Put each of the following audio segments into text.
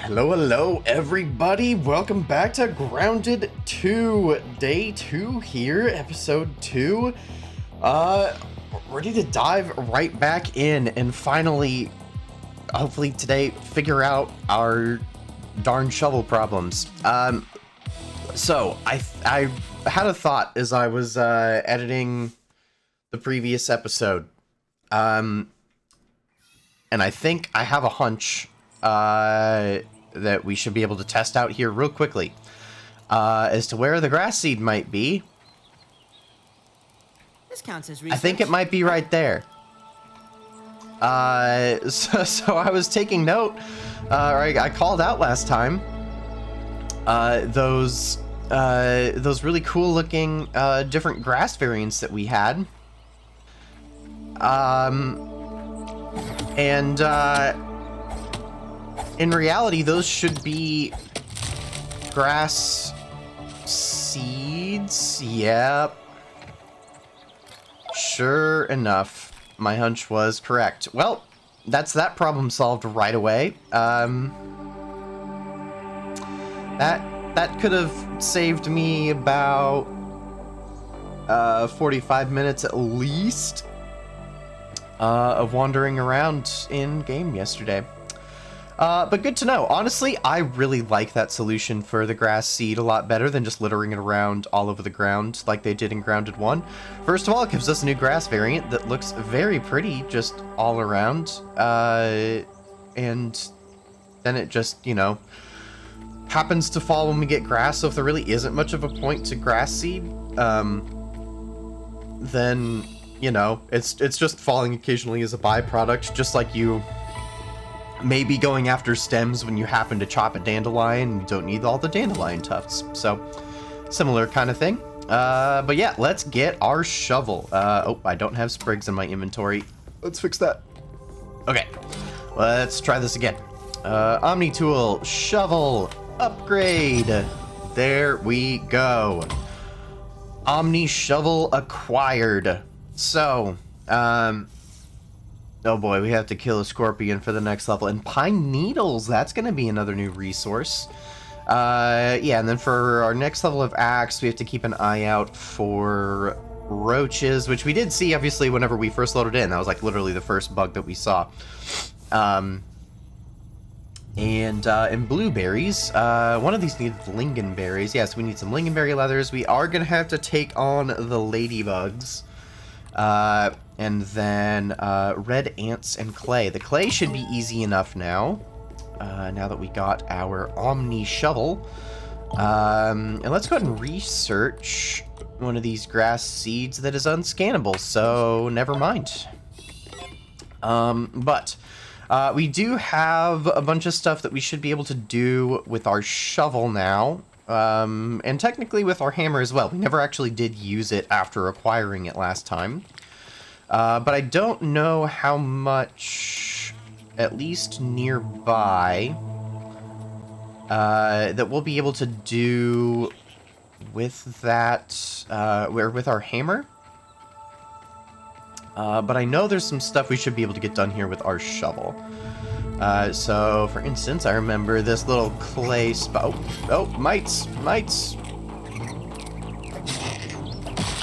Hello, everybody. Welcome back to Grounded 2, Day 2 here, Episode 2. Ready to dive right back in and finally, hopefully today, figure out our darn shovel problems. So I had a thought as I was editing the previous episode. And I think I have a hunch that we should be able to test out here real quickly as to where the grass seed might be. This counts as research. I think it might be right there. So I was taking note, I called out last time those really cool looking different grass variants that we had. In reality, those should be grass seeds. Yep. Sure enough, my hunch was correct. Well, that's that problem solved right away. That could have saved me about 45 minutes at least of wandering around in game yesterday. But good to know. Honestly, I really like that solution for the grass seed a lot better than just littering it around all over the ground like they did in Grounded 1. First of all, it gives us a new grass variant that looks very pretty just all around. And then it just, happens to fall when we get grass. So if there really isn't much of a point to grass seed, then, it's just falling occasionally as a byproduct, just like you maybe going after stems when you happen to chop a dandelion and you don't need all the dandelion tufts. So, similar kind of thing. But yeah, let's get our shovel. Oh, I don't have sprigs in my inventory. Let's fix that. Okay, let's try this again. Omni tool, shovel, upgrade. There we go. Omni shovel acquired. So, oh boy, we have to kill a scorpion for the next level. And pine needles, that's going to be another new resource. Yeah, and then for our next level of axe, we have to keep an eye out for roaches, which we did see, obviously, whenever we first loaded in. That was, like, literally the first bug that we saw. And blueberries. One of these needs lingonberries. Yes, we need some lingonberry leathers. We are going to have to take on the ladybugs. And then red ants and clay. The clay should be easy enough now, now that we got our Omni shovel. And let's go ahead and research one of these grass seeds that is unscannable, so never mind. But we do have a bunch of stuff that we should be able to do with our shovel now. And technically with our hammer as well. We never actually did use it after acquiring it last time. But I don't know how much, at least nearby, that we'll be able to do with that, with our hammer. But I know there's some stuff we should be able to get done here with our shovel. So, for instance, I remember this little clay spot. Oh, mites.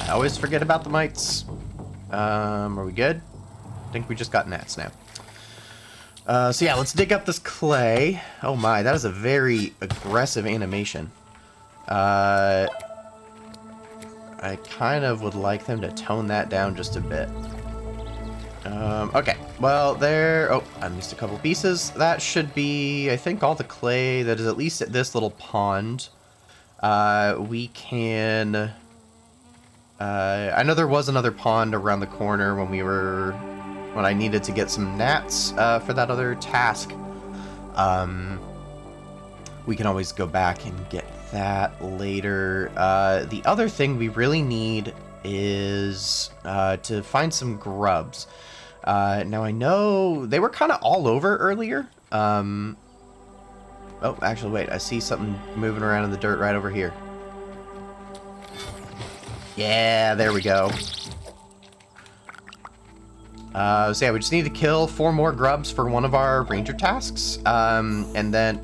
I always forget about the mites. Are we good? I think we just got gnats now. So yeah, let's dig up this clay. Oh my, that is a very aggressive animation. I kind of would like them to tone that down just a bit. Okay, well there... Oh, I missed a couple pieces. That should be, I think, all the clay that is at least at this little pond. We can... I know there was another pond around the corner when I needed to get some gnats for that other task. We can always go back and get that later. The other thing we really need is to find some grubs. Now I know they were kind of all over earlier. Oh, actually, wait, I see something moving around in the dirt right over here. Yeah, there we go. So yeah, we just need to kill 4 more grubs for one of our ranger tasks. And then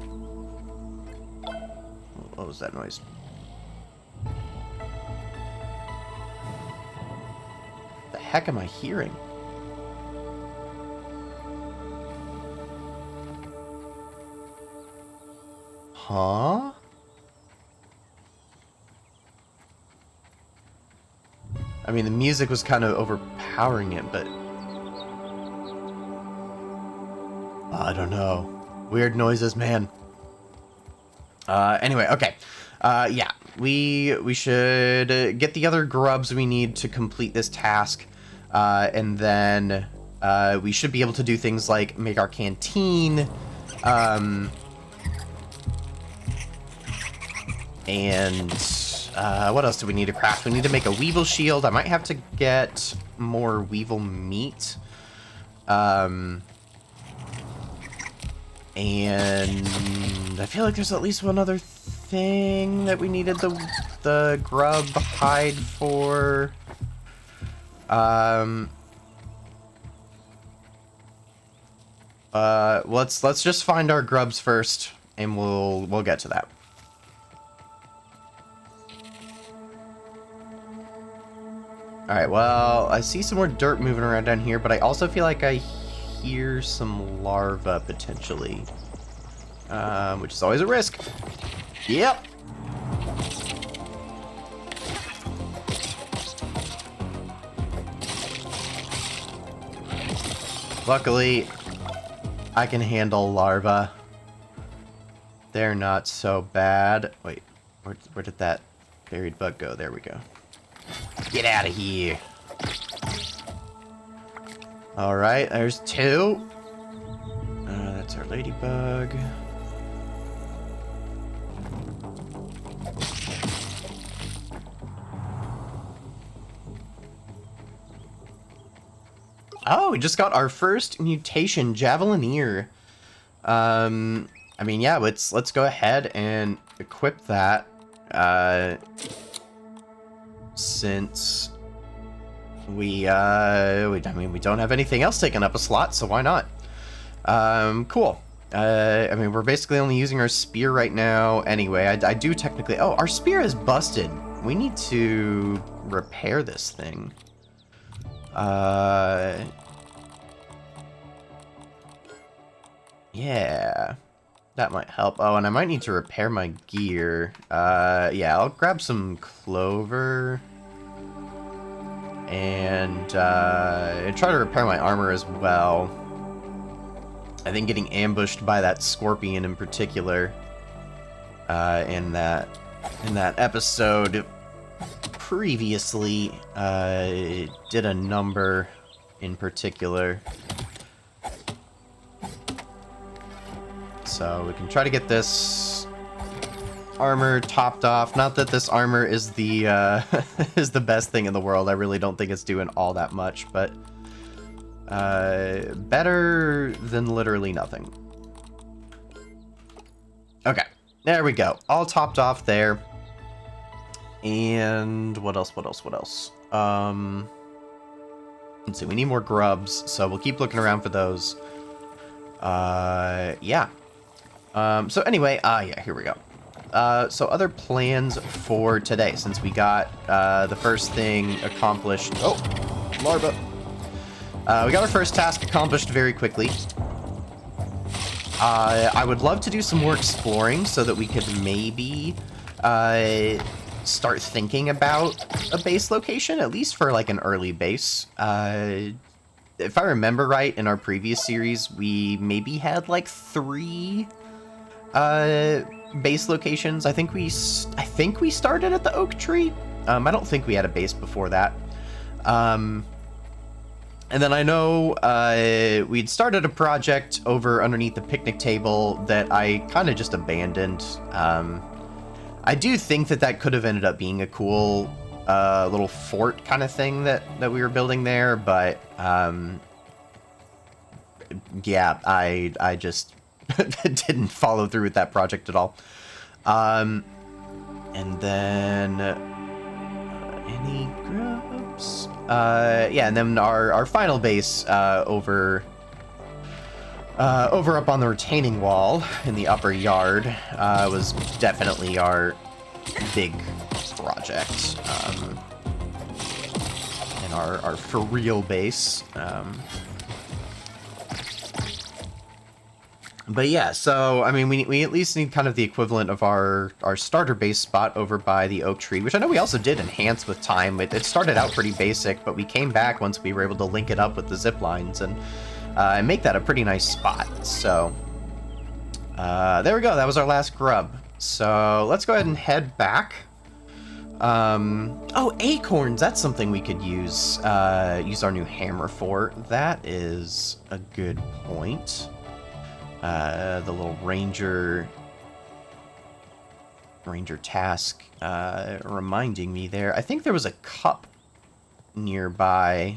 What was that noise? The heck am I hearing? Huh? I mean, the music was kind of overpowering it, but... I don't know. Weird noises, man. Anyway, okay. Yeah, we should get the other grubs we need to complete this task. And then we should be able to do things like make our canteen. And what else do we need to craft? We need to make a weevil shield. I might have to get more weevil meat. And I feel like there's at least one other thing that we needed the grub hide for. Let's just find our grubs first, and we'll get to that. All right. Well, I see some more dirt moving around down here, but I also feel like I hear some larvae potentially, which is always a risk. Yep. Luckily, I can handle larvae. They're not so bad. Wait, where did that buried bug go? There we go. Get out of here. All right, there's two. That's our ladybug. Oh, we just got our first mutation, Javelineer. I mean, yeah, let's go ahead and equip that. Since we don't have anything else taking up a slot, so why not? Cool. I mean, we're basically only using our spear right now anyway. I do technically... Oh, our spear is busted. We need to repair this thing. Yeah. That might help. Oh, and I might need to repair my gear. Yeah, I'll grab some clover. And try to repair my armor as well. I think getting ambushed by that scorpion in particular, in that episode previously, did a number in particular. So we can try to get this armor topped off. Not that this armor is the is the best thing in the world. I really don't think it's doing all that much, but better than literally nothing. Okay, there we go. All topped off there. And what else? Let's see. We need more grubs, so we'll keep looking around for those. Yeah. So anyway, yeah, here we go. So other plans for today, since we got the first thing accomplished. Oh, larva. We got our first task accomplished very quickly. I would love to do some more exploring so that we could maybe start thinking about a base location, at least for like an early base. If I remember right, in our previous series, we maybe had like 3 base locations. I think we started at the oak tree. I don't think we had a base before that. And then I know we'd started a project over underneath the picnic table that I kind of just abandoned. I do think that could have ended up being a cool little fort kind of thing that we were building there, but yeah, I just didn't follow through with that project at all. And then any grubs? Yeah, and then our final base over over up on the retaining wall in the upper yard was definitely our big project. And our for real base. But yeah, so, I mean, we at least need kind of the equivalent of our starter base spot over by the oak tree, which I know we also did enhance with time. It started out pretty basic, but we came back once we were able to link it up with the zip lines and make that a pretty nice spot. So, there we go. That was our last grub. So, let's go ahead and head back. Oh, acorns! That's something we could use our new hammer for. That is a good point. The little ranger task reminding me there. I think there was a cup nearby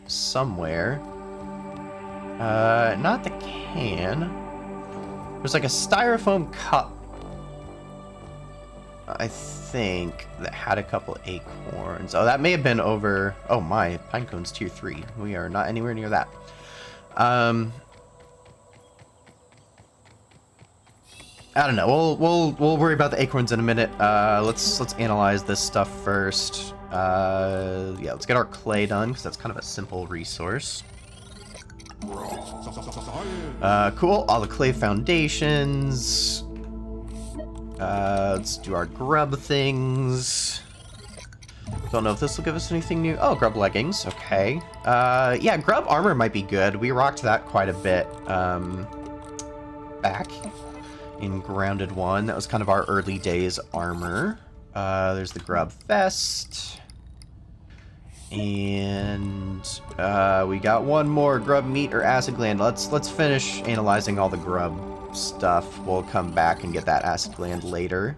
somewhere. Not the can. There's like a styrofoam cup, I think, that had a couple acorns. Oh, that may have been over... Oh my, pinecone's tier 3. We are not anywhere near that. I don't know. We'll worry about the acorns in a minute. Let's analyze this stuff first. Yeah, let's get our clay done because that's kind of a simple resource. Cool. All the clay foundations. Let's do our grub things. Don't know if this will give us anything new. Oh, grub leggings. Okay. Yeah, grub armor might be good. We rocked that quite a bit back in Grounded 1. That was kind of our early days armor. There's the grub vest. And we got one more grub meat or acid gland. Let's finish analyzing all the grub stuff. We'll come back and get that acid gland later.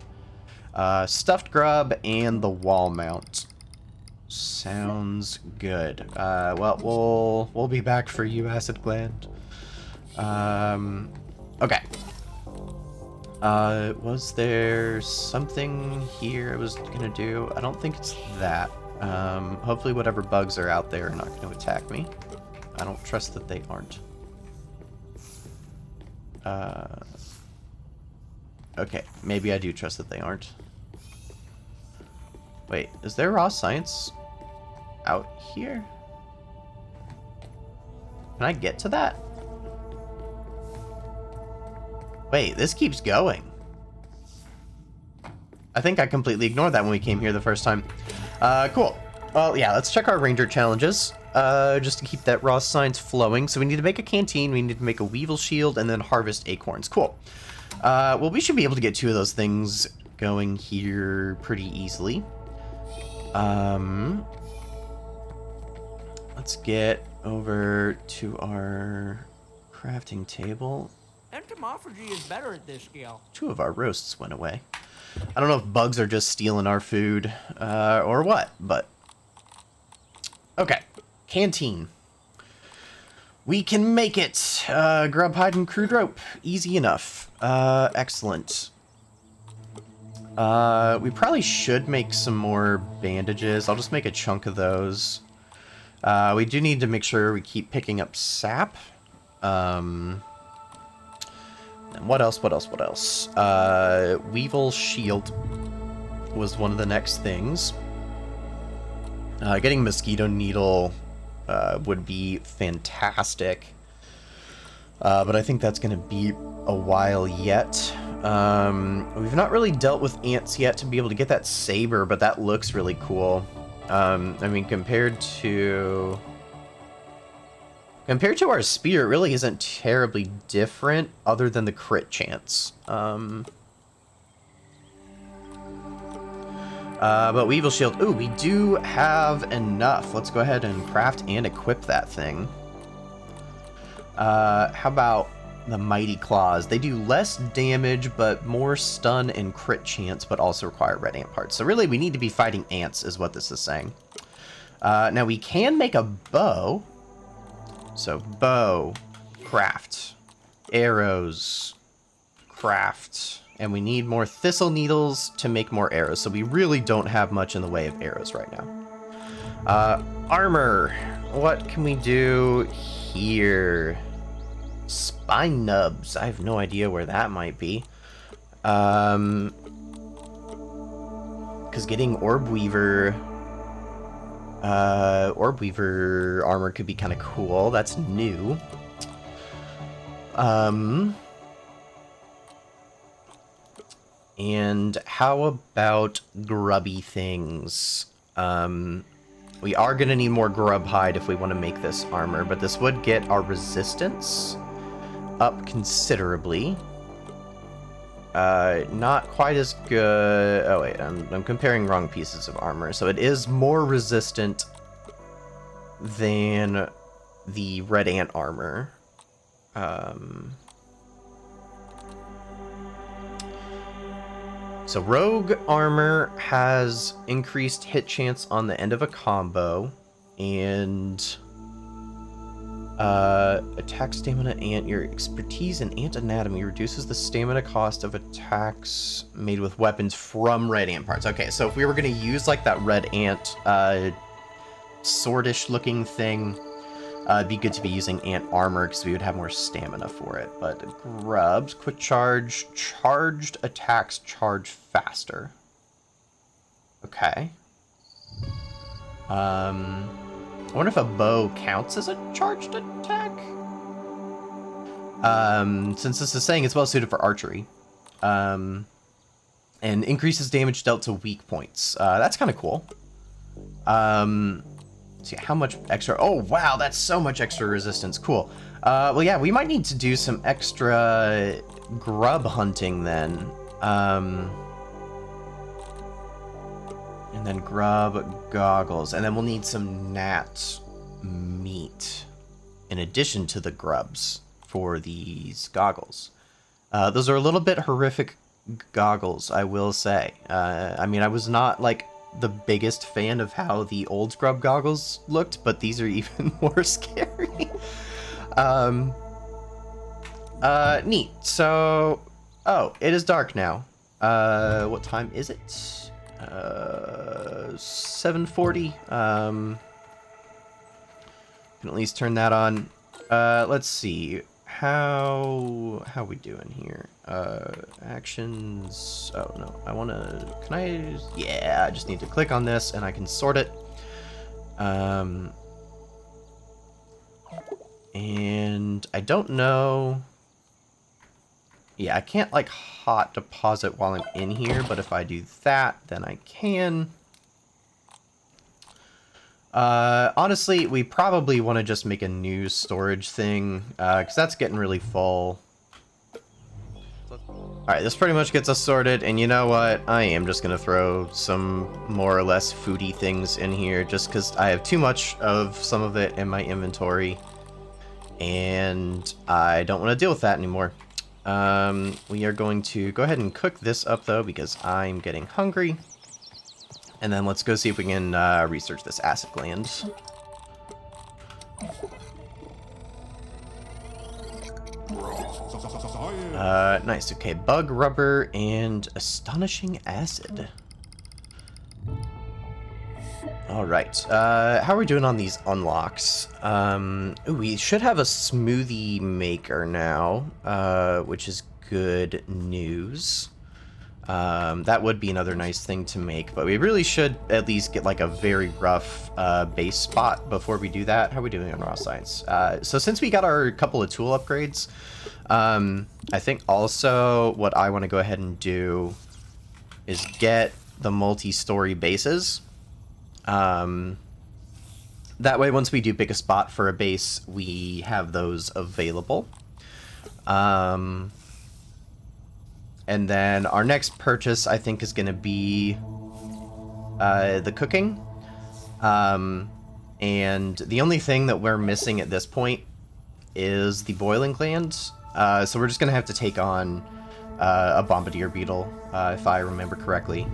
Stuffed grub and the wall mount. Sounds good. Well, we'll be back for you, acid gland. Okay. Was there something here I was gonna do? I don't think it's that. Hopefully whatever bugs are out there are not gonna attack me. I don't trust that they aren't. Okay, maybe I do trust that they aren't. Wait, is there raw science out here? Can I get to that? Wait, this keeps going. I think I completely ignored that when we came here the first time. Cool. Well, yeah, let's check our ranger challenges, just to keep that raw science flowing. So we need to make a canteen, we need to make a weevil shield, and then harvest acorns. Cool. Well, we should be able to get 2 of those things going here pretty easily. Let's get over to our crafting table. Entomophagy is better at this scale. 2 of our roasts went away. I don't know if bugs are just stealing our food, or what, but... Okay. Canteen. We can make it! Grub hide and crude rope. Easy enough. Excellent. We probably should make some more bandages. I'll just make a chunk of those. We do need to make sure we keep picking up sap. What else? Weevil shield was one of the next things. Getting mosquito needle would be fantastic. But I think that's going to be a while yet. We've not really dealt with ants yet to be able to get that saber, but that looks really cool. I mean, compared to our spear, it really isn't terribly different, other than the crit chance. But Weevil Shield, ooh, we do have enough. Let's go ahead and craft and equip that thing. How about the Mighty Claws? They do less damage, but more stun and crit chance, but also require red ant parts. So really, we need to be fighting ants, is what this is saying. Now, we can make a bow. So, bow, craft, arrows, craft, and we need more thistle needles to make more arrows, so we really don't have much in the way of arrows right now. Armor, what can we do here? Spine nubs. I have no idea where that might be. Because getting Orb Weaver armor could be kind of cool. That's new. And how about grubby things? We are going to need more grub hide if we want to make this armor, but this would get our resistance up considerably. Not quite as good. Oh wait, I'm comparing wrong pieces of armor. So it is more resistant than the red ant armor. So rogue armor has increased hit chance on the end of a combo, and attack stamina and your expertise in ant anatomy reduces the stamina cost of attacks made with weapons from red ant parts. Okay, so if we were going to use like that red ant swordish looking thing, it'd be good to be using ant armor because we would have more stamina for it. But grubs, quick charge, charged attacks charge faster. Okay. I wonder if a bow counts as a charged attack? Since this is saying it's well suited for archery. And increases damage dealt to weak points. That's kind of cool. See how much extra... Oh, wow, that's so much extra resistance. Cool. Well, yeah, we might need to do some extra grub hunting then. And then grub goggles. And then we'll need some gnat meat in addition to the grubs for these goggles. Those are a little bit horrific goggles, I will say. I mean, I was not, like, the biggest fan of how the old grub goggles looked, but these are even more scary. Neat. So, oh, it is dark now. What time is it? 7:40. Can at least turn that on. Let's see. How we doing here? Actions. Oh no, I wanna. Can I? Yeah, I just need to click on this and I can sort it. And I don't know. Yeah, I can't like hot deposit while I'm in here, but if I do that, then I can. Honestly, we probably want to just make a new storage thing, because that's getting really full. Alright, this pretty much gets us sorted, and you know what? I am just going to throw some more or less foodie things in here, just because I have too much of some of it in my inventory, and I don't want to deal with that anymore. We are going to go ahead and cook this up, though, because I'm getting hungry. And then let's go see if we can research this acid gland. Nice. Okay, bug rubber and astonishing acid. All right. How are we doing on these unlocks? Ooh, we should have a smoothie maker now, which is good news. That would be another nice thing to make, but we really should at least get like a very rough base spot before we do that. How are we doing on raw science? So since we got our couple of tool upgrades, I think also what I want to go ahead and do is get the multi-story bases. That way, once we do pick a spot for a base, we have those available. And then our next purchase, I think, is going to be the cooking. And the only thing that we're missing at this point is the boiling gland. So we're just going to have to take on a bombardier beetle, if I remember correctly.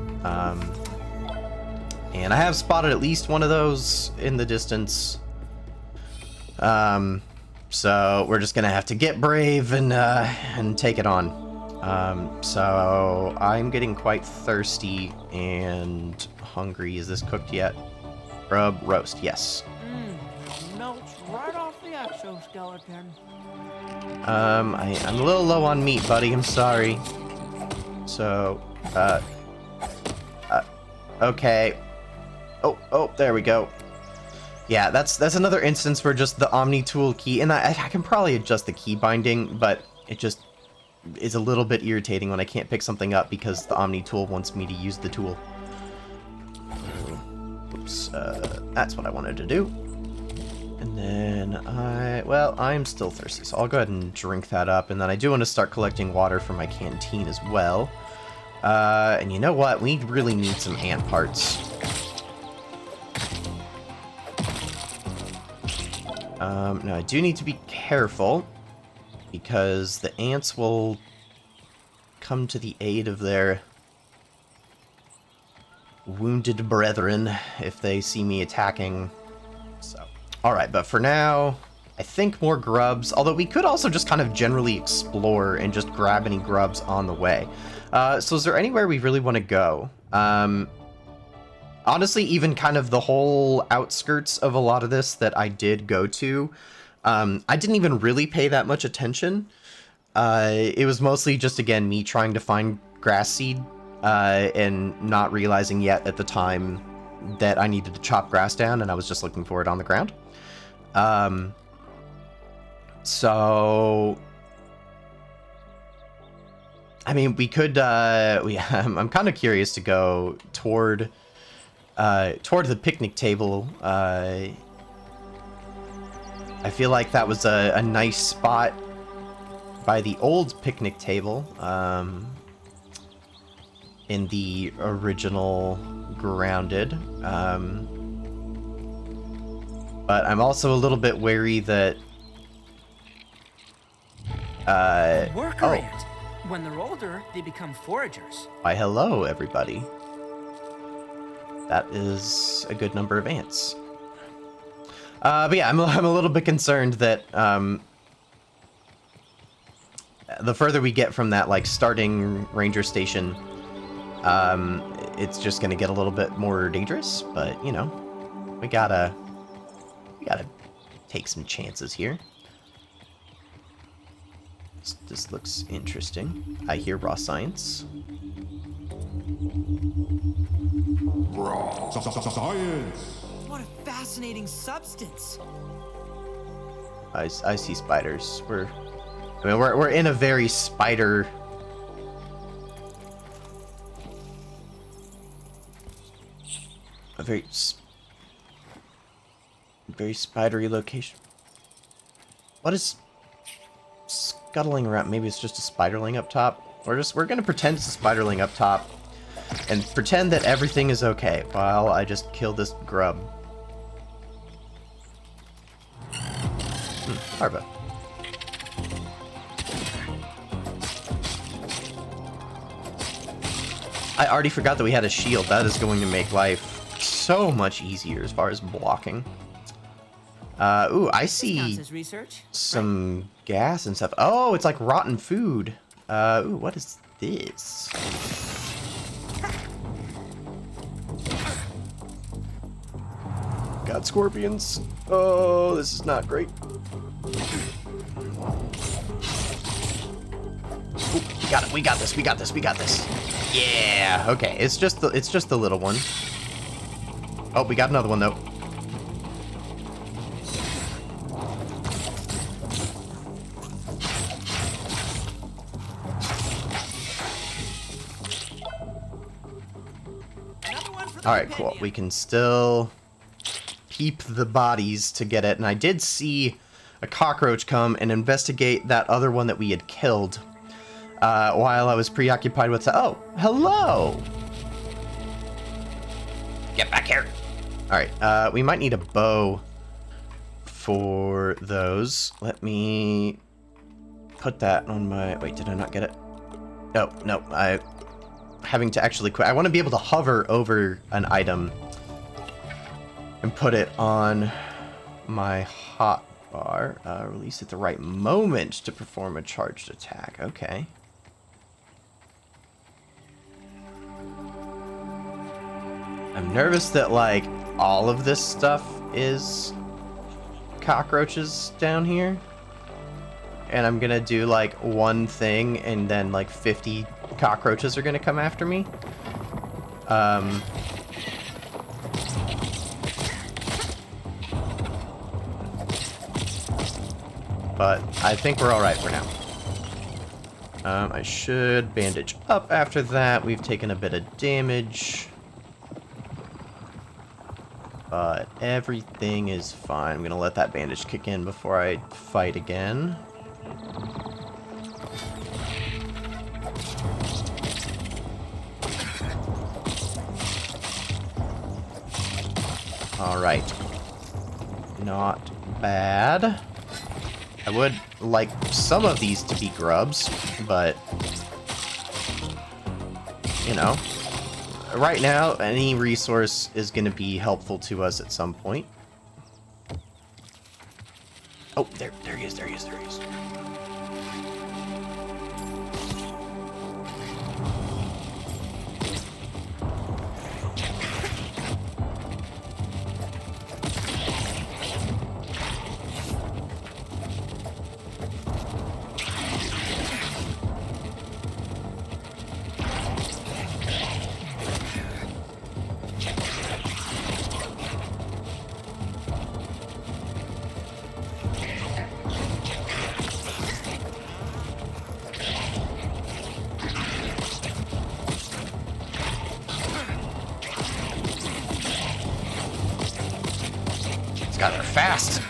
And I have spotted at least one of those in the distance. So we're just going to have to get brave and take it on. So I'm getting quite thirsty and hungry. Is this cooked yet? Rub roast, yes. Melts right off the exoskeleton. I'm a little low on meat, buddy. I'm sorry. So, okay. Oh, there we go. Yeah, that's another instance where just the Omni tool key, and I can probably adjust the key binding, but it just is a little bit irritating when I can't pick something up because the Omni tool wants me to use the tool. Oops, that's what I wanted to do. And then I'm still thirsty, so I'll go ahead and drink that up. And then I do want to start collecting water for my canteen as well. And you know what? We really need some ant parts. Now I do need to be careful because the ants will come to the aid of their wounded brethren if they see me attacking. So, alright, but for now, I think more grubs, although we could also just kind of generally explore and just grab any grubs on the way. So is there anywhere we really want to go? Honestly, even kind of the whole outskirts of a lot of this that I did go to, I didn't even really pay that much attention. It was mostly just, again, me trying to find grass seed, and not realizing yet at the time that I needed to chop grass down, and I was just looking for it on the ground. So, I mean, we could, I'm kind of curious to go toward the picnic table. I feel like that was a nice spot by the old picnic table, in the original Grounded. But I'm also a little bit wary that Worker ant. When they're older, they become foragers. Why, hello, everybody. That is a good number of ants. But yeah, I'm a little bit concerned that the further we get from that, like, starting ranger station, it's just gonna get a little bit more dangerous. But you know, we gotta take some chances here. This looks interesting. I hear raw science. Raw science. What a fascinating substance. I see spiders. We're in a very spider. A very spidery location. What is scuttling around? Maybe it's just a spiderling up top. We're gonna pretend it's a spiderling up top and pretend that everything is okay while I just kill this grub. Larva. I already forgot that we had a shield. That is going to make life so much easier as far as blocking. Ooh, I see some gas and stuff. Oh, it's like rotten food. Ooh, what is this? God, scorpions. Oh, this is not great. Ooh, we got this. Yeah, okay. It's just the little one. Oh, we got another one though. Alright, cool. We can still peep the bodies to get it. And I did see a cockroach come and investigate that other one that we had killed while I was preoccupied with... Oh, hello! Get back here! Alright, we might need a bow for those. Let me put that on my... Wait, did I not get it? No, having to actually quit. I want to be able to hover over an item and put it on my hotbar. Release at the right moment to perform a charged attack. Okay. I'm nervous that, like, all of this stuff is cockroaches down here. and I'm gonna do like one thing, and then like 50 cockroaches are gonna come after me. But I think we're all right for now. I should bandage up after that. We've taken a bit of damage. But everything is fine. I'm going to let that bandage kick in before I fight again. Alright. Not bad. I would like some of these to be grubs, but, you know, right now, any resource is going to be helpful to us at some point. Oh, there he is, there he is, there he is. God, they're fast.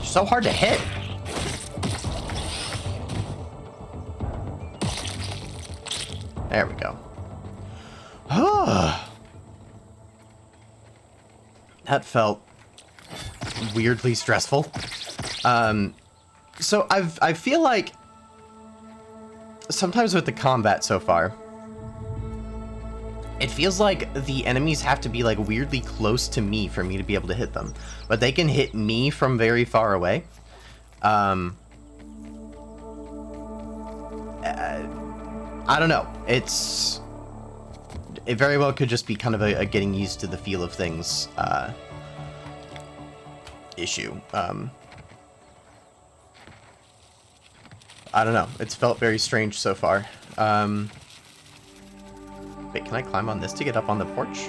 So hard to hit. There we go. That felt weirdly stressful. So I feel like sometimes with the combat so far, it feels like the enemies have to be like weirdly close to me for me to be able to hit them, but they can hit me from very far away. I don't know. It very well could just be kind of a getting used to the feel of things issue. I don't know. It's felt very strange so far. Wait, can I climb on this to get up on the porch?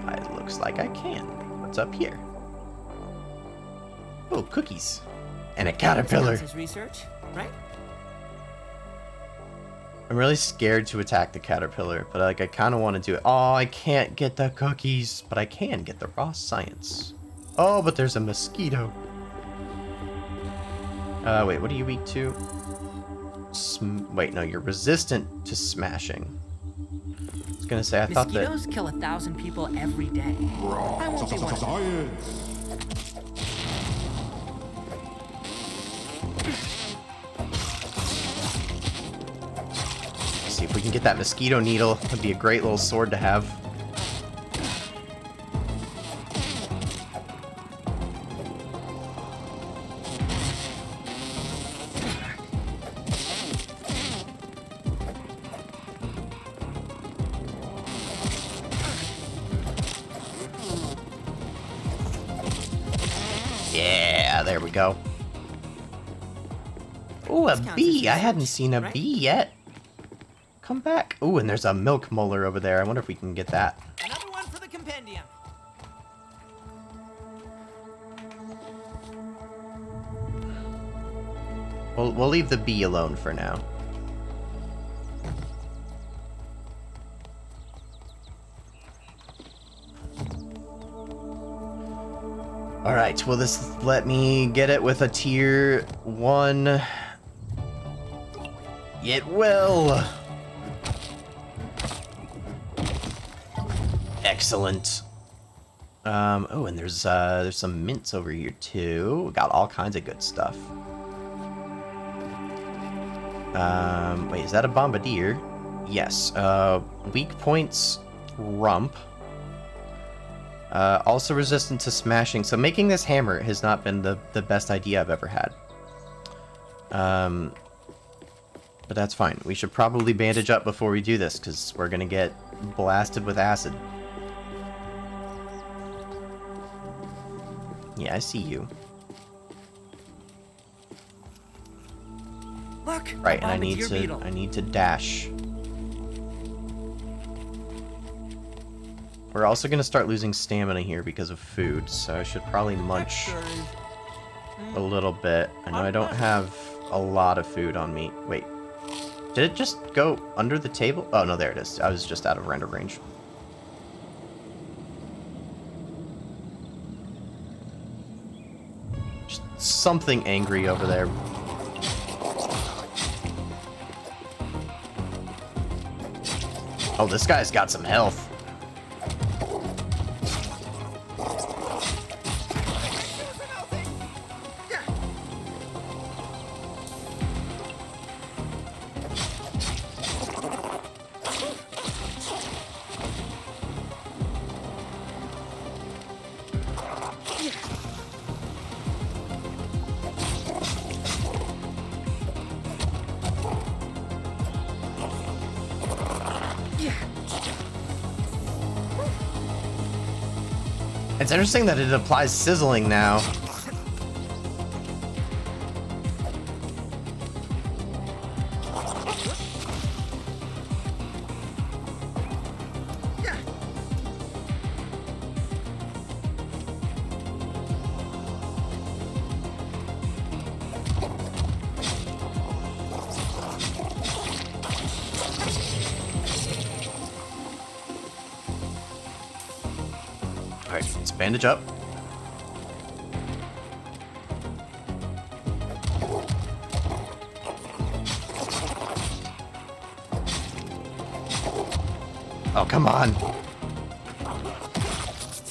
It looks like I can. What's up here? Oh, cookies. And a caterpillar. His research, right? I'm really scared to attack the caterpillar, but like I kind of want to do it. Oh, I can't get the cookies, but I can get the raw science. Oh, but there's a mosquito. Wait, what are you weak to? Wait, no, you're resistant to smashing. I was gonna say, I thought that... Mosquitoes kill 1,000 people every day. I won't be one of them. Let's see if we can get that mosquito needle. That'd be a great little sword to have. Yeah, there we go. Ooh, a bee. I hadn't seen a bee yet. Come back. Ooh, and there's a milk molar over there. I wonder if we can get that. Another one for the compendium. We'll leave the bee alone for now. Alright, will this let me get it with a tier 1? It will! Excellent. Oh, and there's some mints over here too. We got all kinds of good stuff. Wait, is that a bombardier? Yes. Weak points, rump. Also resistant to smashing. So making this hammer has not been the best idea I've ever had. But that's fine. We should probably bandage up before we do this, because we're gonna get blasted with acid. Yeah, I see you. Look, Right, and I need to dash. We're also gonna start losing stamina here because of food, so I should probably munch a little bit. I know I don't have a lot of food on me. Wait, did it just go under the table? Oh no, there it is. I was just out of render range. Just something angry over there. Oh, this guy's got some health. It's interesting that it applies sizzling now. Alright, let's bandage up. Oh, come on.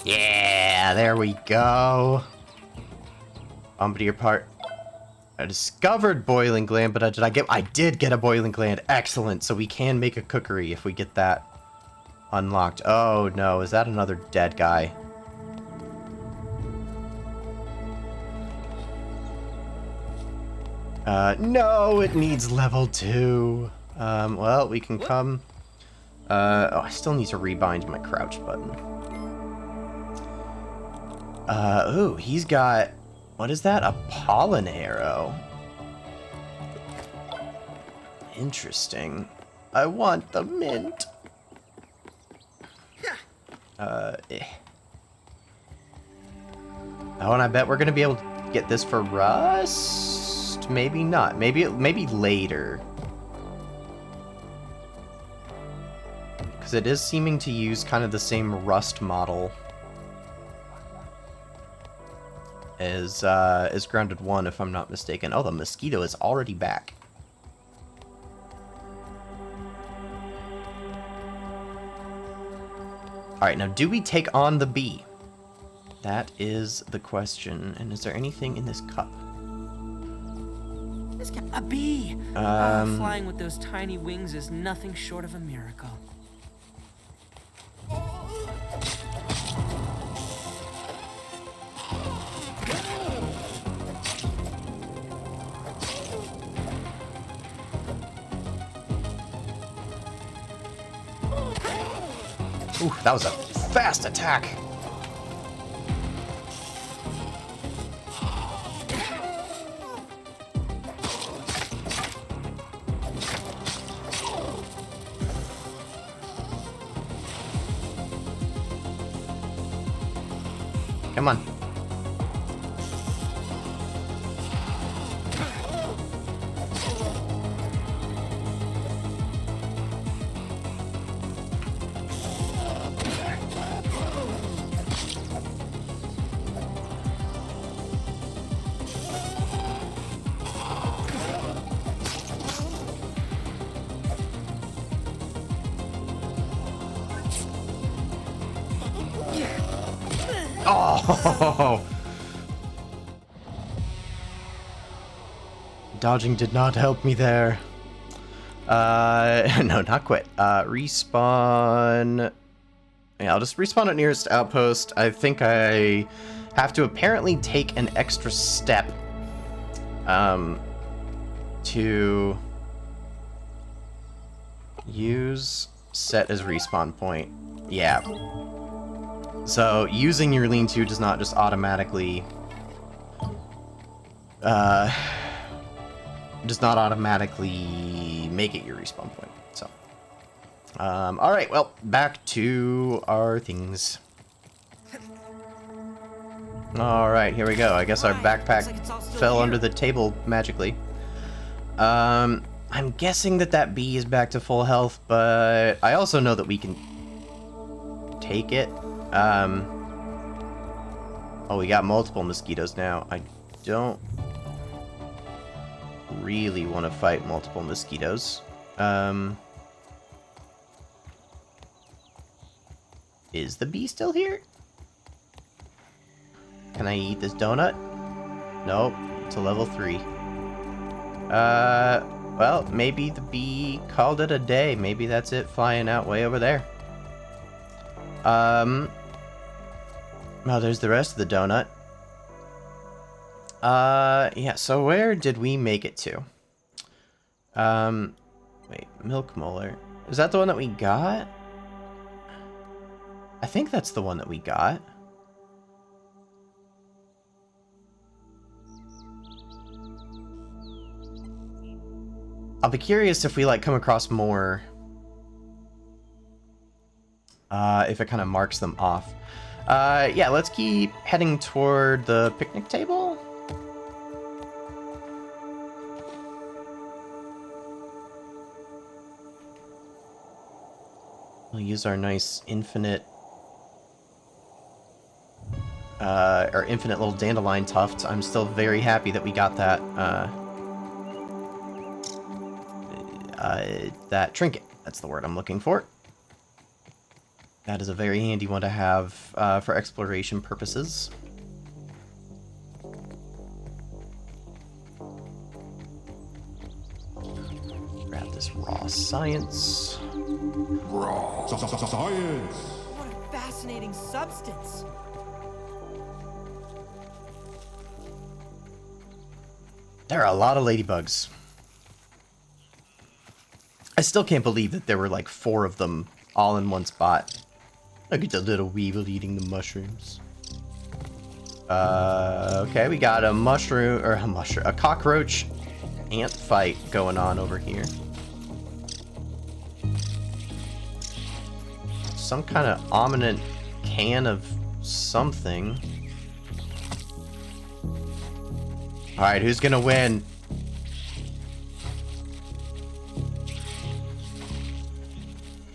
Yeah, there we go. Bombardier part. I discovered boiling gland, but I did get a boiling gland. Excellent. So we can make a cookery if we get that unlocked. Oh no, is that another dead guy? No, it needs level 2. Well, we can come... oh, I still need to rebind my crouch button. Ooh, he's got... What is that? A pollen arrow. Interesting. I want the mint. Oh, and I bet we're gonna be able to get this for rust? Maybe not. Maybe later. Because it is seeming to use kind of the same rust model as Grounded 1, if I'm not mistaken. Oh, the mosquito is already back. Alright, now do we take on the bee? That is the question. And is there anything in this cup? A bee! Flying with those tiny wings is nothing short of a miracle. Ooh, that was a fast attack. Come on. Oh! Dodging did not help me there. No, not quit. Respawn. Yeah, I'll just respawn at nearest outpost. I think I have to apparently take an extra step to use set as respawn point. Yeah. So using your lean-to does not just automatically make it your respawn point. So all right, well, back to our things. All right, here we go. I guess our backpack fell under the table magically. I'm guessing that bee is back to full health, but I also know that we can take it. Oh, we got multiple mosquitoes now. I don't really want to fight multiple mosquitoes. Is the bee still here? Can I eat this donut? Nope, it's a level 3. Well, maybe the bee called it a day. Maybe that's it flying out way over there. Well, there's the rest of the donut. Yeah, so where did we make it to? Wait, milk molar. Is that the one that we got? I think that's the one that we got. I'll be curious if we, like, come across more. If it kind of marks them off. Yeah, let's keep heading toward the picnic table. We'll use our nice infinite little dandelion tuft. I'm still very happy that we got that that trinket. That's the word I'm looking for. That is a very handy one to have for exploration purposes. Grab this raw science. Raw science! What a fascinating substance. There are a lot of ladybugs. I still can't believe that there were like 4 of them all in one spot. Look at the little weevil eating the mushrooms. Okay, we got a cockroach ant fight going on over here. Some kind of ominous can of something. Alright, who's gonna win?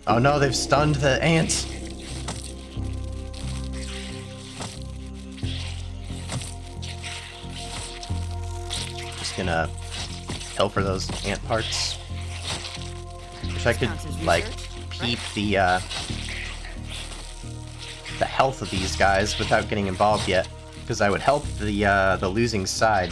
Oh no, they've stunned the ants. Just gonna help for those ant parts. Wish I could, like, peep the health of these guys without getting involved yet, because I would help the losing side.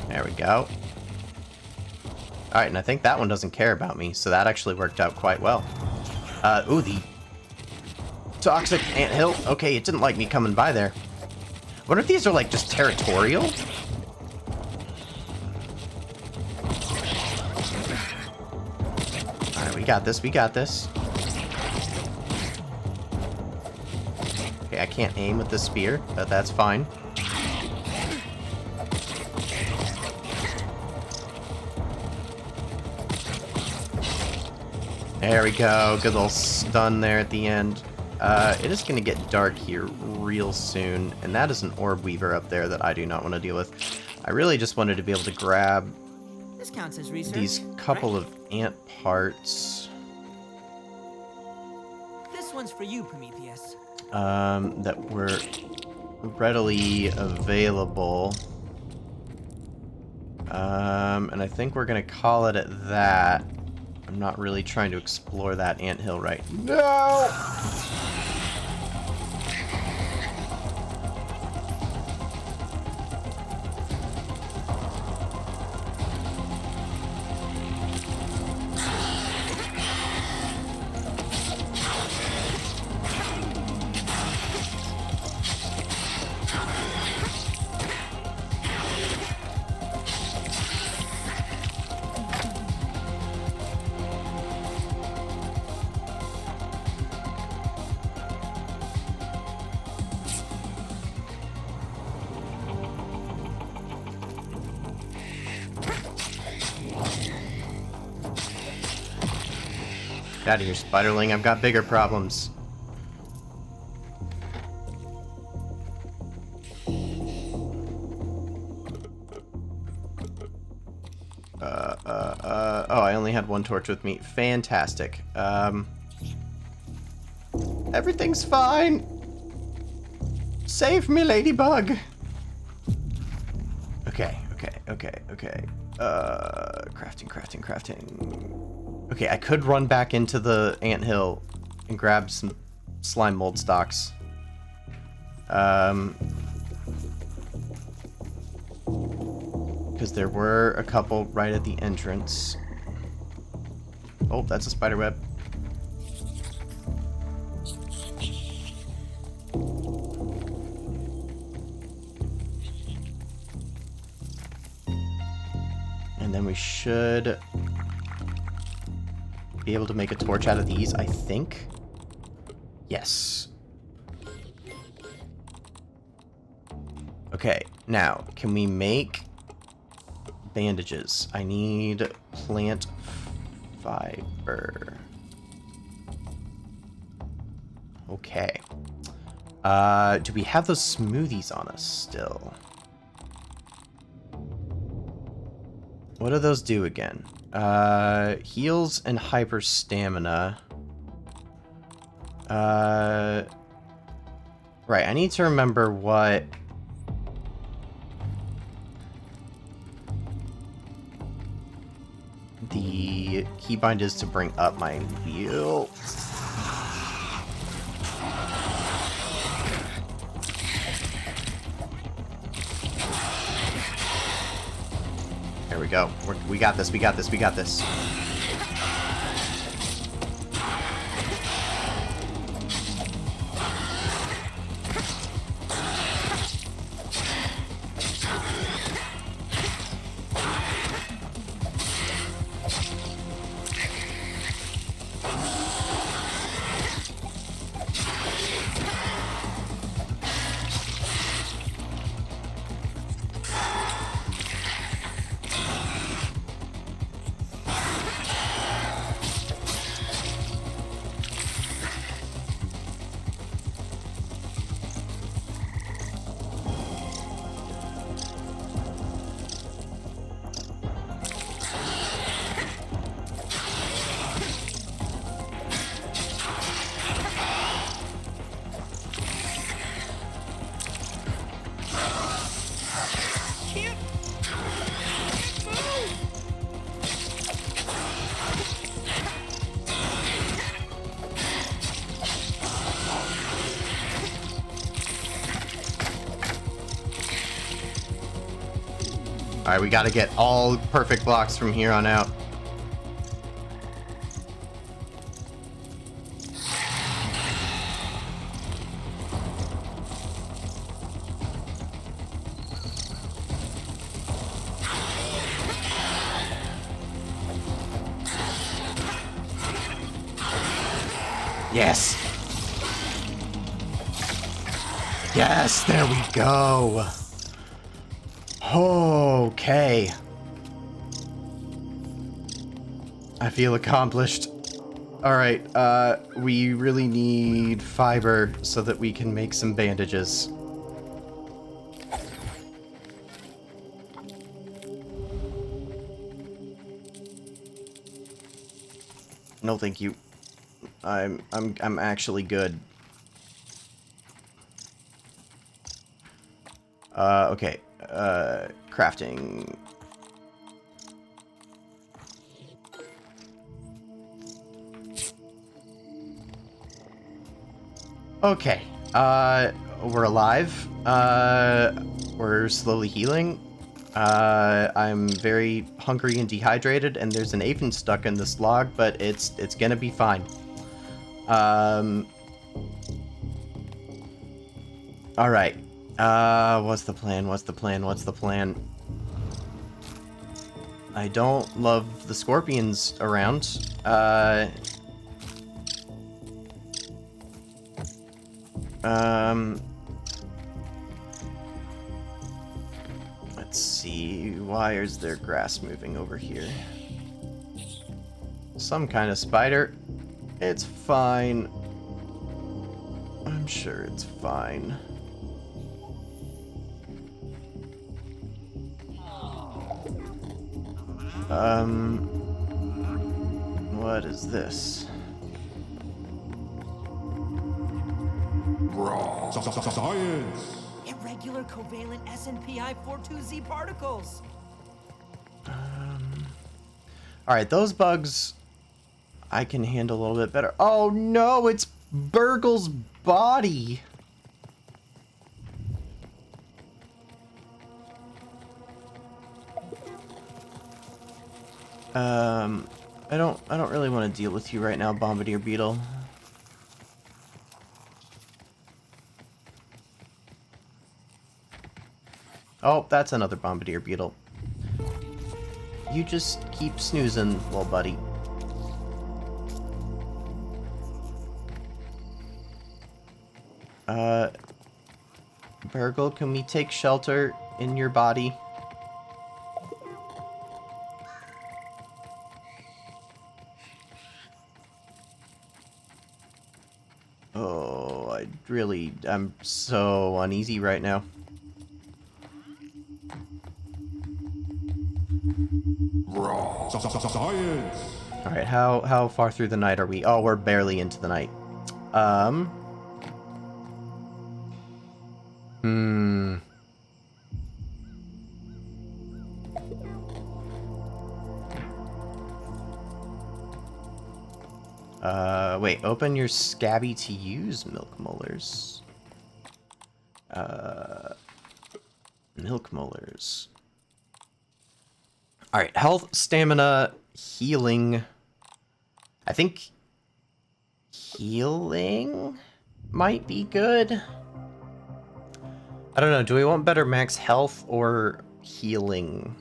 There we go. Alright, and I think that one doesn't care about me, so that actually worked out quite well. Ooh, the toxic anthill. Okay, it didn't like me coming by there. I wonder if these are, like, just territorial? Alright, we got this, we got this. Okay, I can't aim with the spear, but that's fine. There we go, good little stun there at the end. It is going to get dark here real soon, and that is an orb weaver up there that I do not want to deal with. I really just wanted to be able to grab This counts as research. these couple right? of ant parts. This one's for you, Prometheus. That were readily available. And I think we're gonna call it at that. I'm not really trying to explore that anthill right now. Get out of here, Spiderling. I've got bigger problems. Oh, I only had one torch with me. Fantastic. Everything's fine. Save me, Ladybug. Okay. Crafting. Okay, I could run back into the anthill and grab some slime mold stalks. Because there were a couple right at the entrance. Oh, that's a spider web. And then we should be able to make a torch out of these, I think. Yes. Okay, now, can we make bandages? I need plant fiber. Okay. Do we have those smoothies on us still? What do those do again? Heals and hyper stamina. Right, I need to remember what... the keybind is to bring up my wheel. There we go. We got this. Alright, we gotta get all perfect blocks from here on out. Yes! Yes, there we go! Okay. I feel accomplished. Alright, we really need fiber so that we can make some bandages. No, thank you. I'm actually good. Okay. Crafting. Okay. We're alive. We're slowly healing. I'm very hungry and dehydrated, and there's an aphid stuck in this log, but it's gonna be fine. Alright. What's the plan? What's the plan? What's the plan? I don't love the scorpions around. Let's see. Why is there grass moving over here? Some kind of spider. It's fine. I'm sure it's fine. What is this? Science! Irregular covalent SNPI 42Z particles. Alright, those bugs I can handle a little bit better. Oh no, it's Burgle's body. I don't really want to deal with you right now, Bombardier Beetle. Oh, that's another Bombardier Beetle. You just keep snoozing, little buddy. Burgle, can we take shelter in your body? Oh, I'm so uneasy right now. Science! Alright, how far through the night are we? Oh, we're barely into the night. Wait, open your scabby to use milk molars. Milk molars. Alright, health, stamina, healing. I think healing might be good. I don't know, do we want better max health or healing?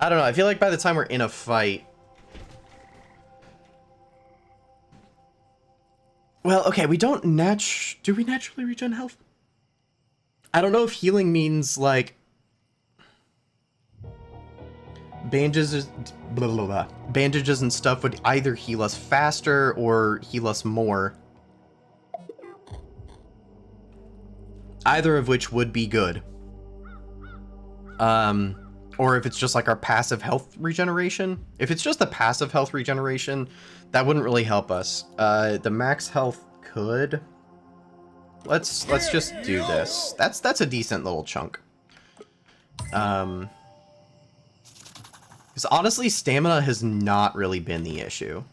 I don't know, I feel like by the time we're in a fight... Well, okay, we don't do we naturally regen health? I don't know if healing means, like... Bandages and stuff would either heal us faster or heal us more. Either of which would be good. Or if it's just like our passive health regeneration. If it's just the passive health regeneration, that wouldn't really help us. The max health could. Let's just do this. That's a decent little chunk. Because honestly, stamina has not really been the issue.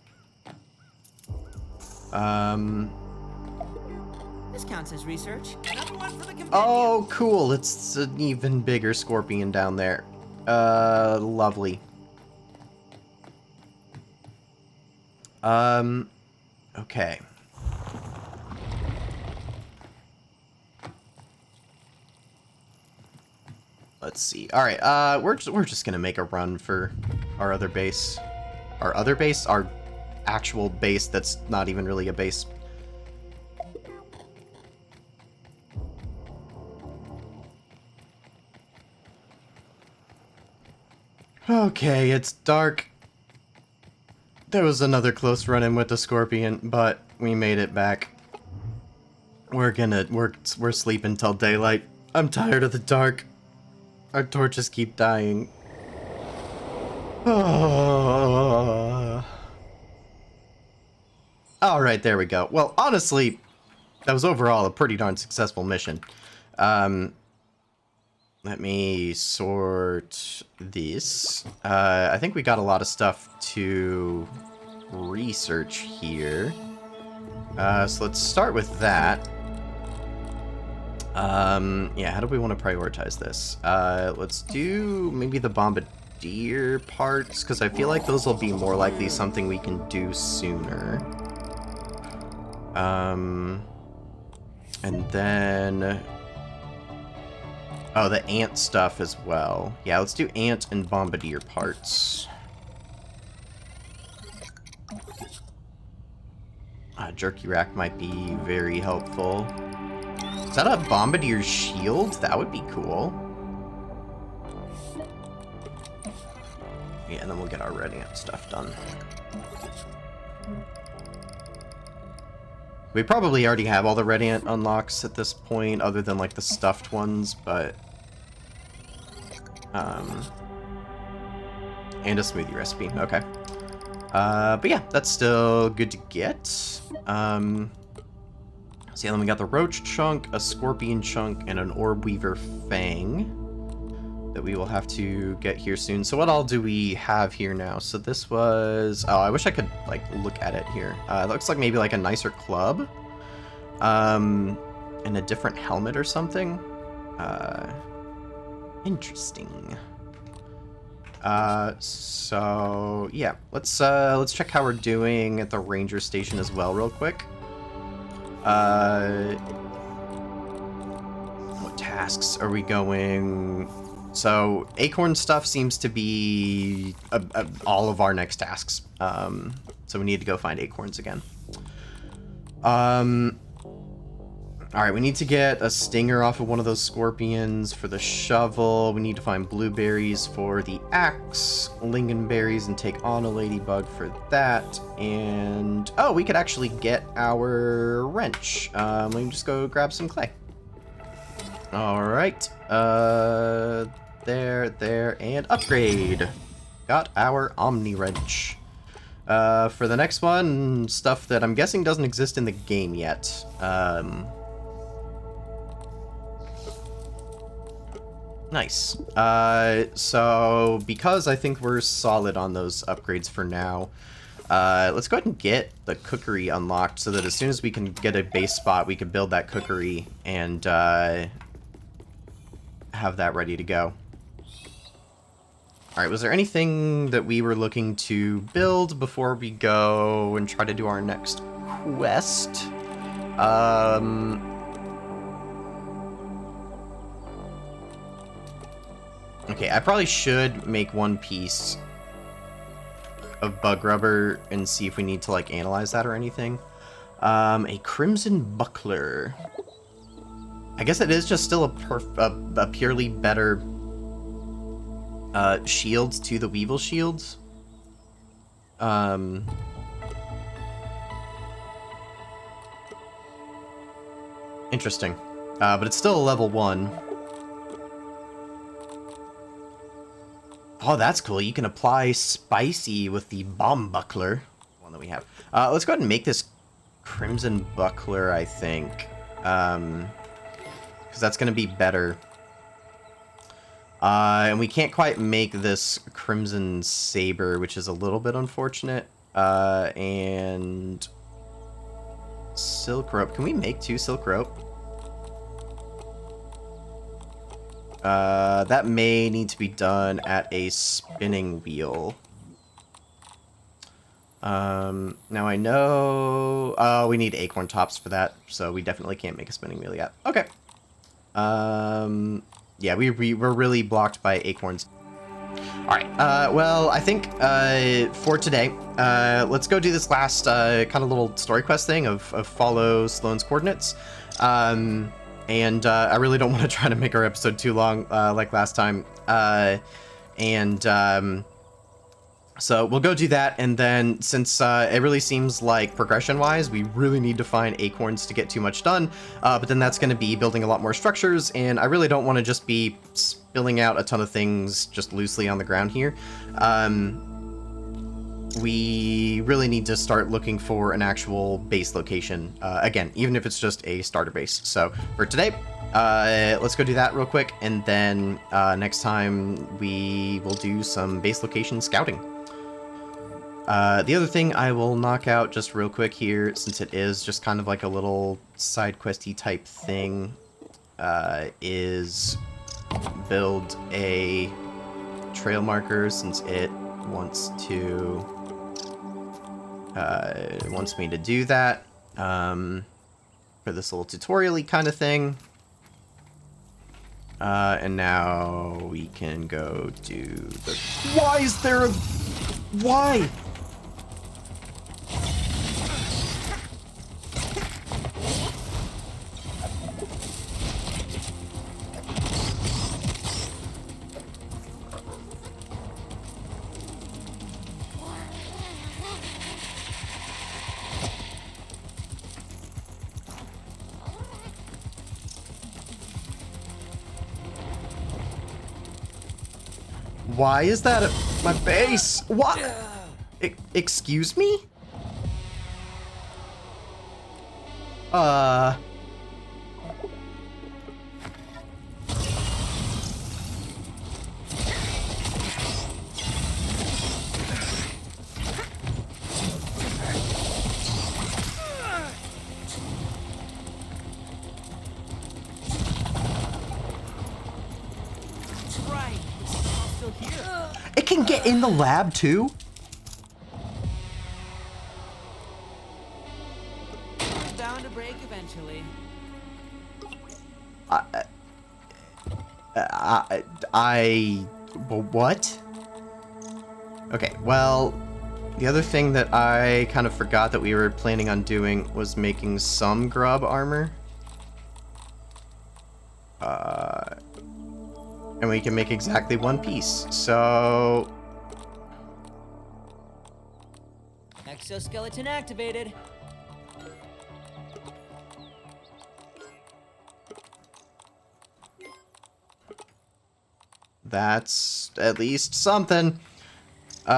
This counts as research. Another one for the compendium. Oh, cool. It's an even bigger scorpion down there. Lovely. Okay. Let's see. All right, we're just gonna make a run for our other base. Our other base? Our actual base that's not even really a base. Okay, it's dark. There was another close run-in with the scorpion, but we made it back. We're sleeping till daylight. I'm tired of the dark. Our torches keep dying. All right, there we go. Well, honestly, that was overall a pretty darn successful mission. Let me sort this. I think we got a lot of stuff to research here. So let's start with that. Yeah, how do we want to prioritize this? Let's do maybe the bombardier parts, because I feel like those will be more likely something we can do sooner. And then... oh, the ant stuff as well. Yeah, let's do ant and bombardier parts. Jerky rack might be very helpful. Is that a bombardier shield? That would be cool. Yeah, and then we'll get our red ant stuff done. We probably already have all the red ant unlocks at this point, other than like the stuffed ones, but... and a smoothie recipe, okay. But yeah, that's still good to get. So yeah, then we got the roach chunk, a scorpion chunk, and an orb weaver fang that we will have to get here soon. So what all do we have here now? So this was... oh, I wish I could like look at it here. It looks like maybe like a nicer club. And a different helmet or something. Interesting. So yeah, let's check how we're doing at the ranger station as well real quick. What tasks are we going? So acorn stuff seems to be all of our next tasks. So we need to go find acorns again. Alright, we need to get a stinger off of one of those scorpions for the shovel. We need to find blueberries for the axe, lingonberries, and take on a ladybug for that. And, oh, we could actually get our wrench. We can just go grab some clay. Alright, there, and upgrade. Got our Omni Wrench. For the next one, stuff that I'm guessing doesn't exist in the game yet. Nice. So because I think we're solid on those upgrades for now, let's go ahead and get the cookery unlocked so that as soon as we can get a base spot, we can build that cookery and have that ready to go. Alright, was there anything that we were looking to build before we go and try to do our next quest? Okay, I probably should make one piece of bug rubber and see if we need to, like, analyze that or anything. A crimson buckler. I guess it is just still a purely better shield to the Weevil shields. Interesting. But it's still a level 1. Oh, that's cool. You can apply spicy with the bomb buckler. One that we have. Let's go ahead and make this crimson buckler, I think. Because that's going to be better. And we can't quite make this crimson saber, which is a little bit unfortunate. And silk rope. Can we make 2 silk rope? That may need to be done at a spinning wheel. Now I know... we need acorn tops for that, so we definitely can't make a spinning wheel yet. Okay. Yeah, we're really blocked by acorns. Alright, well, I think, for today, let's go do this last, kind of little story quest thing of follow Sloane's coordinates. And I really don't want to try to make our episode too long, like last time. So we'll go do that, and then since it really seems like progression-wise, we really need to find acorns to get too much done, but then that's going to be building a lot more structures, and I really don't want to just be spilling out a ton of things just loosely on the ground here. We really need to start looking for an actual base location, again, even if it's just a starter base. So for today, let's go do that real quick, and then next time we will do some base location scouting. The other thing I will knock out just real quick here, since it is just kind of like a little side questy type thing, is build a trail marker, since it wants to wants me to do that for this little tutorial-y kind of thing. And now we can go do the... Why is there a... Why? Why is that my base? What? Excuse me? It can get in the lab too? Bound to break eventually. What? Okay, well, the other thing that I kind of forgot that we were planning on doing was making some grub armor. And we can make exactly one piece, so... Exoskeleton activated. That's at least something. It's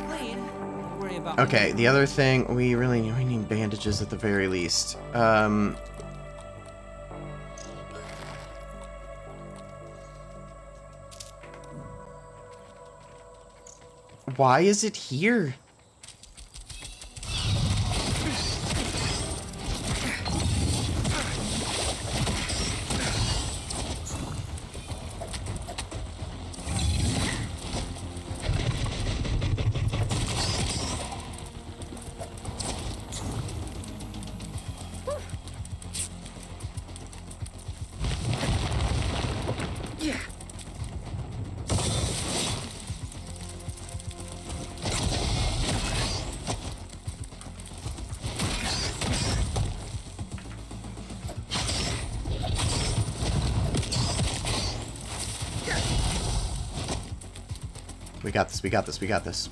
clean. Don't worry about Okay, the other thing, we need bandages at the very least. Why is it here? We got this, we got this, we got this.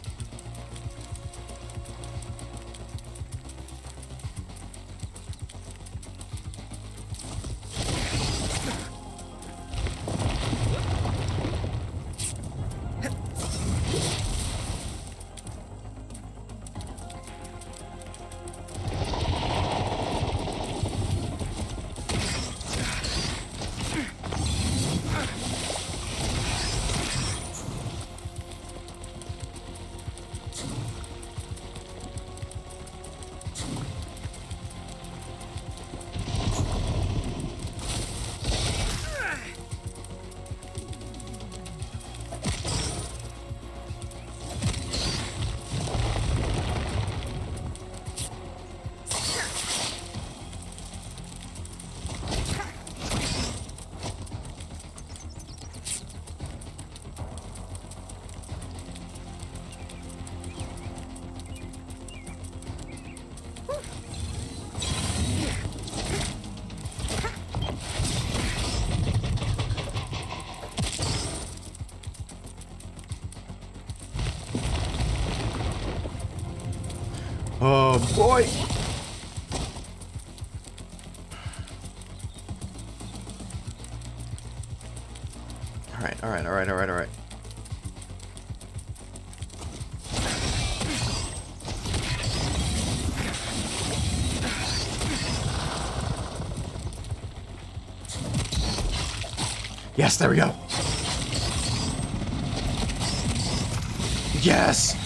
Oh boy! Alright. Yes, there we go. Yes!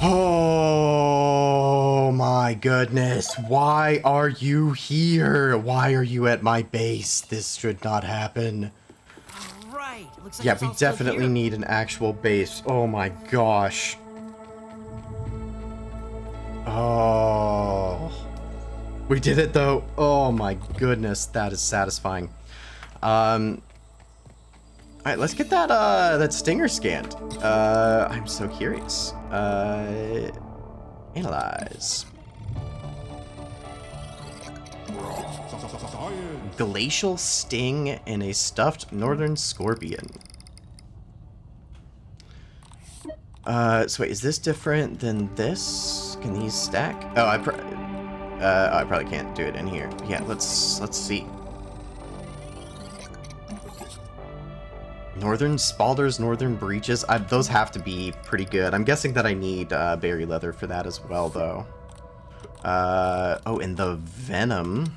Oh my goodness. Why are you here? Why are you at my base? This should not happen. Right. Looks like Yeah, it's we all still definitely here. need an actual base. Oh my gosh. Oh. We did it though. Oh my goodness, that is satisfying. Alright, let's get that that stinger scanned. I'm so curious. Analyze. Science. Glacial sting in a stuffed northern scorpion. So wait, is this different than this? Can these stack? Oh, I probably can't do it in here. Yeah, let's see. Northern Spalders, Northern Breaches. Those have to be pretty good. I'm guessing that I need berry leather for that as well, though. Oh, and the venom.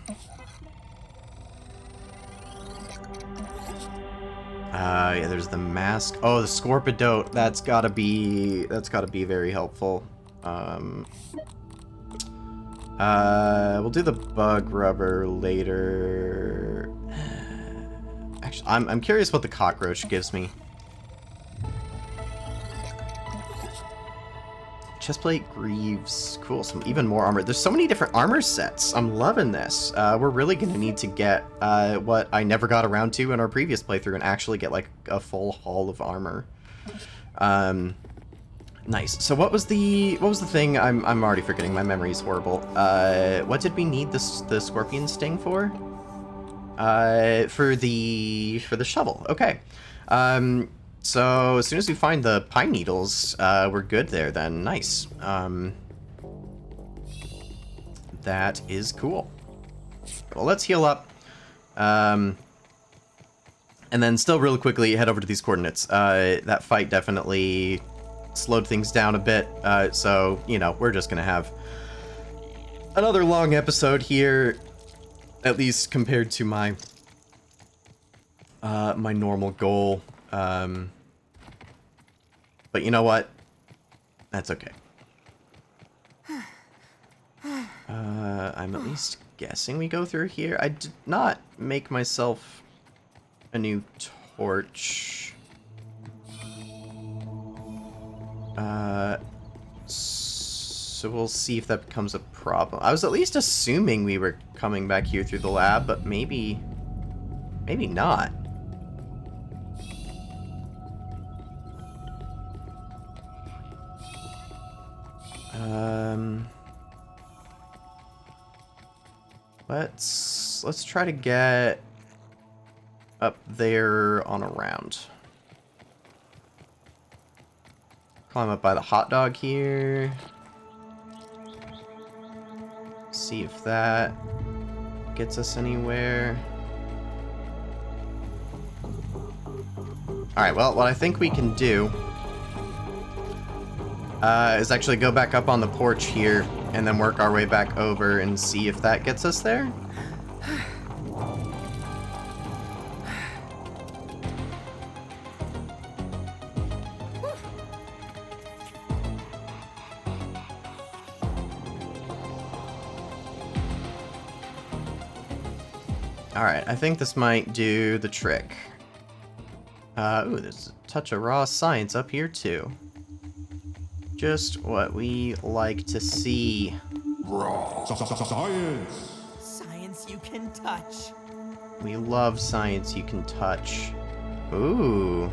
Yeah, there's the mask. Oh, the Scorpidote. That's gotta be very helpful. We'll do the bug rubber later. Actually, I'm curious what the cockroach gives me. Chestplate, greaves, cool. Some even more armor. There's so many different armor sets. I'm loving this. We're really gonna need to get what I never got around to in our previous playthrough and actually get like a full haul of armor. Nice. So what was the thing? I'm already forgetting. My memory's horrible. What did we need the scorpion sting for? For the shovel. Okay. So as soon as we find the pine needles, we're good there then. Nice. That is cool. Well, let's heal up. And then still really quickly head over to these coordinates. That fight definitely slowed things down a bit. So, you know, we're just gonna have another long episode here, at least compared to my my normal goal. But you know what? That's okay. I'm at least guessing we go through here. I did not make myself a new torch. So we'll see if that becomes a problem. I was at least assuming we were coming back here through the lab, but maybe not. Let's try to get up there on a round. Climb up by the hot dog here. See if that gets us anywhere. Alright, well, what I think we can do is actually go back up on the porch here and then work our way back over and see if that gets us there. Alright, I think this might do the trick. Ooh, there's a touch of raw science up here too. Just what we like to see. Science. Science you can touch. We love science you can touch. Ooh.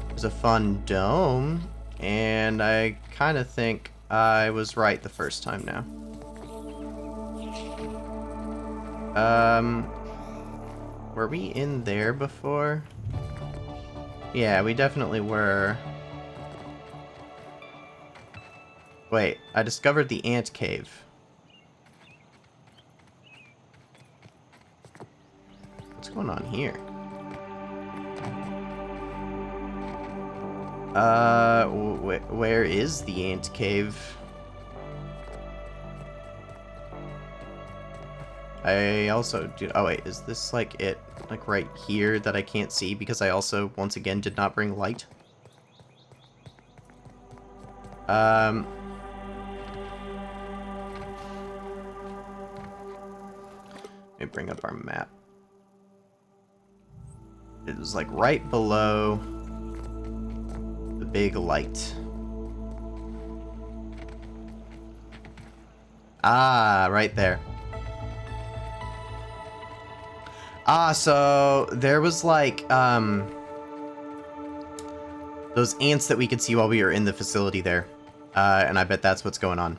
There's a fun dome. And I kind of think I was right the first time now. Were we in there before? Yeah, we definitely were. Wait, I discovered the ant cave. What's going on here? Where is the ant cave? I also do. Oh wait, is this like it? Like right here that I can't see because I also once again did not bring light. Let me bring up our map. It was like right below the big light. Ah, right there. Ah, so there was like, those ants that we could see while we were in the facility there. And I bet that's what's going on.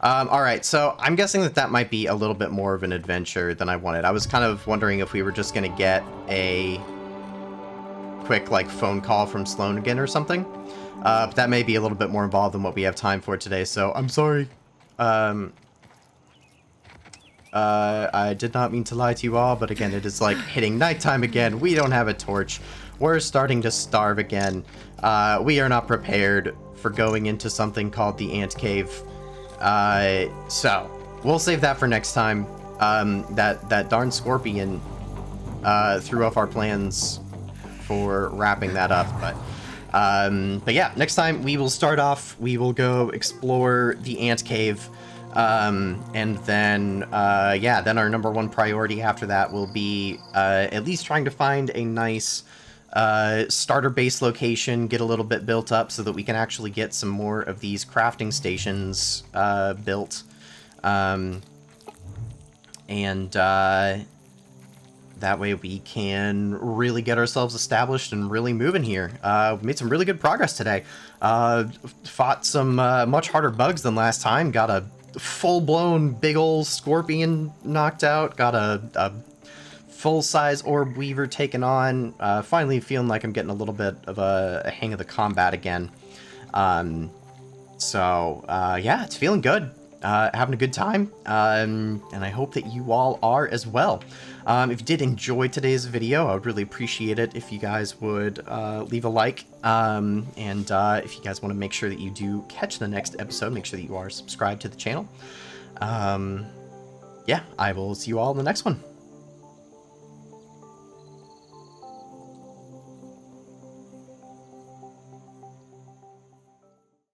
Alright, so I'm guessing that that might be a little bit more of an adventure than I wanted. I was kind of wondering if we were just going to get a quick, like, phone call from Sloan again or something. But that may be a little bit more involved than what we have time for today, so I'm sorry. I did not mean to lie to you all, but again, it is like hitting nighttime again. We don't have a torch. We're starting to starve again. We are not prepared for going into something called the ant cave. So we'll save that for next time. That darn scorpion threw off our plans for wrapping that up, but yeah, next time we will start off. We will go explore the ant cave. And then, yeah, then our number one priority after that will be, at least trying to find a nice, starter base location, get a little bit built up so that we can actually get some more of these crafting stations, built. That way we can really get ourselves established and really moving here. We made some really good progress today. Fought some, much harder bugs than last time, got a full-blown big ol' scorpion knocked out, got a full-size orb weaver taken on, finally feeling like I'm getting a little bit of a hang of the combat again. Yeah, it's feeling good, having a good time, and I hope that you all are as well. If you did enjoy today's video, I would really appreciate it if you guys would leave a like, and if you guys want to make sure that you do catch the next episode, make sure that you are subscribed to the channel. Yeah, I will see you all in the next one.